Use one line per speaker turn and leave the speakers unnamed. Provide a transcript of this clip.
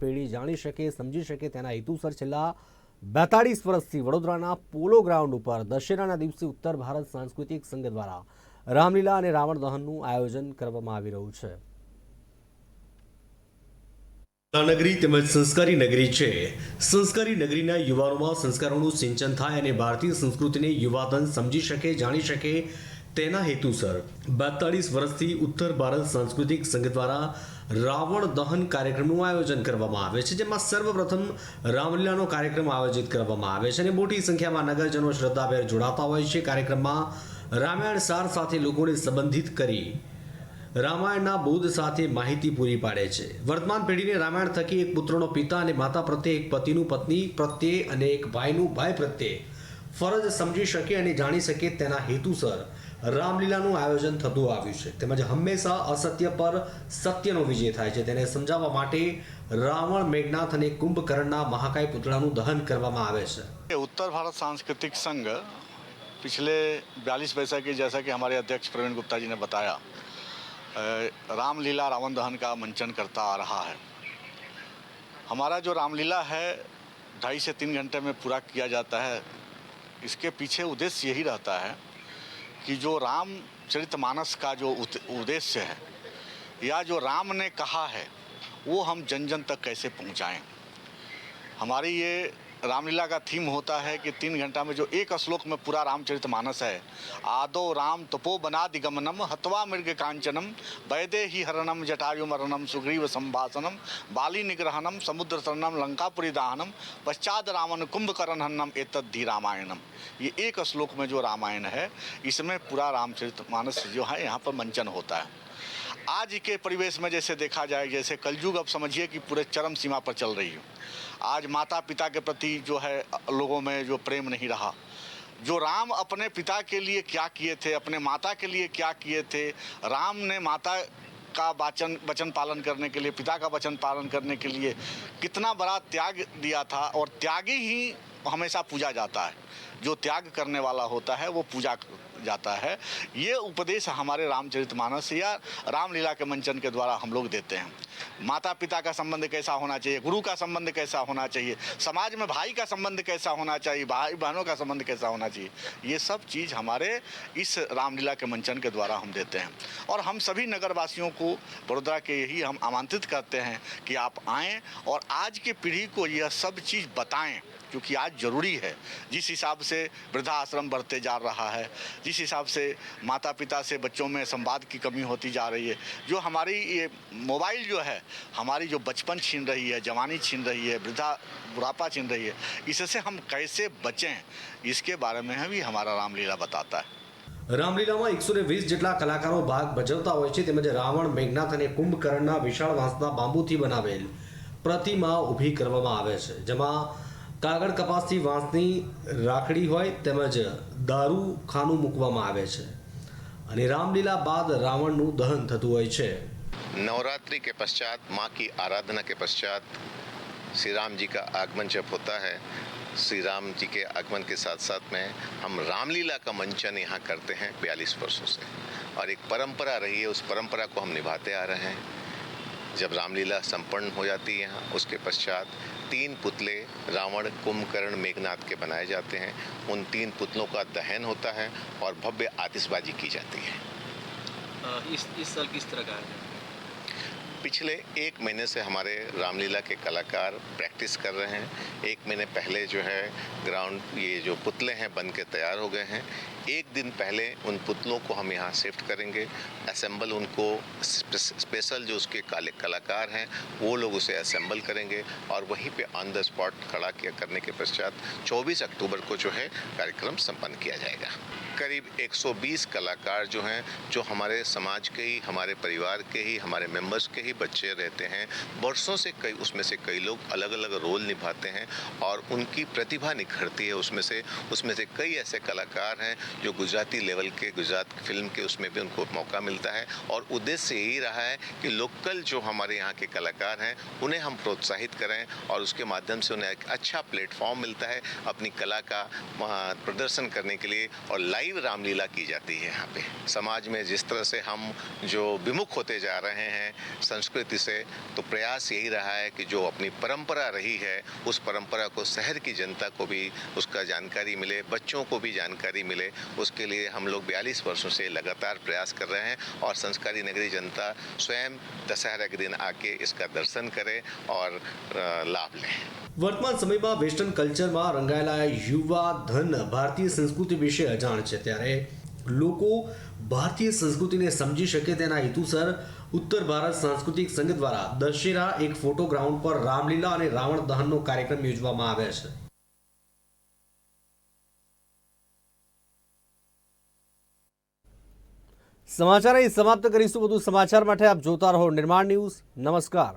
પેઢી જાણી શકે, સમજી શકે તેના હેતુસર છેલ્લા 42 વર્ષથી વડોદરાના પોલો ગ્રાઉન્ડ ઉપર દશેરાના દિવસે ઉત્તર ભારત સાંસ્કૃતિક સંઘ દ્વારા રામલીલા અને રાવણ દહનનું આયોજન કરવામાં આવી રહ્યું છે।
નગરી તેમજ સંસ્કારી નગરી છે। સંસ્કારી નગરીના યુવાનોમાં સંસ્કારોનું સિંચન થાય અને ભારતીય સંસ્કૃતિને યુવાધન સમજી શકે, જાણી શકે તેના હેતુસર 42 વર્ષથી ઉત્તર ભારત સાંસ્કૃતિક સંઘ દ્વારા રાવણ દહન કાર્યક્રમનું આયોજન કરવામાં આવે છે, જેમાં સર્વપ્રથમ રામલીલાનો કાર્યક્રમ આયોજિત કરવામાં આવે છે અને મોટી સંખ્યામાં નગરજનો શ્રદ્ધાભેર જોડાતા હોય છે। કાર્યક્રમમાં રામાયણ સાર સાથે લોકોને સંબંધિત કરી રામાયણના બોધ સાથે માહિતી પૂરી પાડે છે। વર્તમાન પેઢીને રામાયણ થકી એક પુત્રનો પિતા અને માતા પ્રત્યે, એક પતિનું પત્ની પ્રત્યે અને એક ભાઈનું ભાઈ પ્રત્યે ફરજ સમજી શકે અને જાણી શકે તેના હેતુસર રામલીલાનું આયોજન થતું આવ્યું છે। તેમજ હંમેશા અસત્ય પર સત્યનો વિજય થાય છે તેને સમજાવવા માટે રાવણ, મેઘનાથ અને कुंभकर्ण महाकाय पुतળાનું दहन કરવામાં આવે છે।
उत्तर भारत सांस्कृतिक संघ पिछले 42 वर्ष के, जैसा कि हमारे अध्यक्ष प्रवीण गुप्ता जी ने बताया, रामलीला रावण दहन का मंचन करता आ रहा है। हमारा जो रामलीला है 2.5 से 3 घंटे में पूरा किया जाता है। इसके पीछे उद्देश्य यही रहता है कि जो रामचरितमानस का जो उद्देश्य है या जो राम ने कहा है वो हम जन जन तक कैसे पहुंचाएं। हमारी ये रामलीला का थीम होता है कि 3 घंटा में जो एक श्लोक में पूरा रामचरितमानस है। आदो राम तपो बनादिगमनम हत्वा मृग कांचनम वैदेही हरणम जटायु मरणम सुग्रीव संभाषणम बाली निग्रहणम समुद्र तरणम लंकापुरी दाहनम पश्चात रावण कुंभकर्ण हननम एतद्धि रामायणम। ये एक श्लोक में जो रामायण है इसमें पूरा रामचरितमानस जो है यहाँ पर मंचन होता है। आज के परिवेश में जैसे देखा जाए, जैसे कलयुग अब समझिए कि पूरे चरम सीमा पर चल रही है। आज माता पिता के प्रति जो है लोगों में जो प्रेम नहीं रहा। जो राम अपने पिता के लिए क्या किए थे, अपने माता के लिए क्या किए थे, राम ने माता का वचन पालन करने के लिए, पिता का वचन पालन करने के लिए कितना बड़ा त्याग दिया था, और त्यागी ही हमेशा पूजा जाता है। जो त्याग करने वाला होता है वो पूजा जाता है। ये उपदेश हमारे रामचरितमानस या रामलीला के मंचन के द्वारा हम लोग देते हैं। माता पिता का संबंध कैसा होना चाहिए, गुरु का संबंध कैसा होना चाहिए, समाज में भाई का संबंध कैसा होना चाहिए, भाई बहनों का संबंध कैसा होना चाहिए, ये सब चीज़ हमारे इस रामलीला के मंचन के द्वारा हम देते हैं। और हम सभी नगरवासियों को वडोदरा के यही हम आमंत्रित करते हैं कि आप आएँ और आज की पीढ़ी को यह सब चीज़ बताएं, क्योंकि आज ज़रूरी है। जिस हिसाब से वृद्धाश्रम बढ़ते जा रहा है, जिस हिसाब से माता पिता से बच्चों में संवाद की कमी होती जा रही है, जो हमारी ये मोबाइल जो है हमारी जो बचपन छीन रही है, जवानी छीन रही है, बुढ़ापा छीन रही है, इससे हम कैसे बचें इसके बारे में भी हमारा रामलीला बताता है।
रामलीलाમાં 120 જેટલા કલાકારો ભાગ ભજવતા હોય છે। તેમજ રાવણ, મેઘનાથ અને કુંભકર્ણના વિશાળ વાંસના બાંબુથી બનાવેલ પ્રતિમા ઊભી કરવામાં આવે છે, જેમાં કાગળ કપાસથી વાંસની રાખડી હોય તેમજ દારૂ ખાનું મૂકવામાં આવે છે અને રામલીલા બાદ રાવણનું દહન થતું હોય છે।
नवरात्रि के पश्चात, माँ की आराधना के पश्चात श्री राम जी का आगमन जब होता है, श्री राम जी के आगमन के साथ साथ में हम रामलीला का मंचन यहाँ करते हैं 42 वर्षों से, और एक परंपरा रही है, उस परंपरा को हम निभाते आ रहे हैं। जब रामलीला संपन्न हो जाती है यहाँ, उसके पश्चात 3 पुतले रावण, कुंभकर्ण, मेघनाथ के बनाए जाते हैं। उन 3 पुतलों का दहन होता है और भव्य आतिशबाजी की जाती है।
इस साल किस तरह का है?
पिछले 1 महीने से हमारे रामलीला के कलाकार प्रैक्टिस कर रहे हैं। 1 महीने पहले जो है ग्राउंड ये जो पुतले हैं बन के तैयार हो गए हैं। 1 दिन पहले उन पुतलों को हम यहाँ शिफ्ट करेंगे, असेंबल उनको स्पेशल जो उसके कलाकार हैं वो लोग उसे असेंबल करेंगे और वहीं पे ऑन द स्पॉट खड़ा किया करने के पश्चात 24 अक्टूबर को जो है कार्यक्रम संपन्न किया जाएगा। करीब 120 कलाकार जो हैं, जो हमारे समाज के ही, हमारे परिवार के ही, हमारे मेंबर्स के ही बच्चे रहते हैं। वर्षों से उसमें से कई लोग अलग अलग रोल निभाते हैं और उनकी प्रतिभा निखरती है। उसमें से कई ऐसे कलाकार हैं जो गुजराती लेवल के, गुजरात फिल्म के उसमें भी उनको मौका मिलता है। और उद्देश्य यही रहा है कि लोकल जो हमारे यहाँ के कलाकार हैं उन्हें हम प्रोत्साहित करें और उसके माध्यम से उन्हें एक अच्छा प्लेटफॉर्म मिलता है अपनी कला का प्रदर्शन करने के लिए। और लाइव रामलीला की जाती है यहाँ पे। समाज में जिस तरह से हम जो विमुख होते जा रहे हैं, संस्कृति से। तो प्रयास यही रहा है कि जो अपनी परंपरा रही है उस परंपरा को शहर की जनता को भी उसका जानकारी मिले, बच्चों को भी जानकारी मिले। उसके लिए हम लोग 42 वर्षों से लगातार प्रयास कर रहे हैं और संस्कारी नगरी जनता स्वयं दशहरा के दिन आके इसका दर्शन करे और लाभ लें।
વર્તમાન સમયમાં વેસ્ટર્ન કલ્ચરમાં રંગાયેલા યુવા ધન ભારતીય સંસ્કૃતિ વિશે અજાણ છે, ત્યારે લોકો ભારતીય સંસ્કૃતિને સમજી શકે તેના હેતુસર ઉત્તર ભારત સાંસ્કૃતિક સંઘ દ્વારા દશેરા એક ફોટો ગ્રાઉન્ડ પર રામલીલા અને રાવણ દહનનો કાર્યક્રમ યોજવામાં આવ્યા છે. સમાચાર અહીં સમાપ્ત કરીશું. વધુ સમાચાર માટે આપ જોતા રહો નિર્માણ ન્યૂઝ. નમસ્કાર.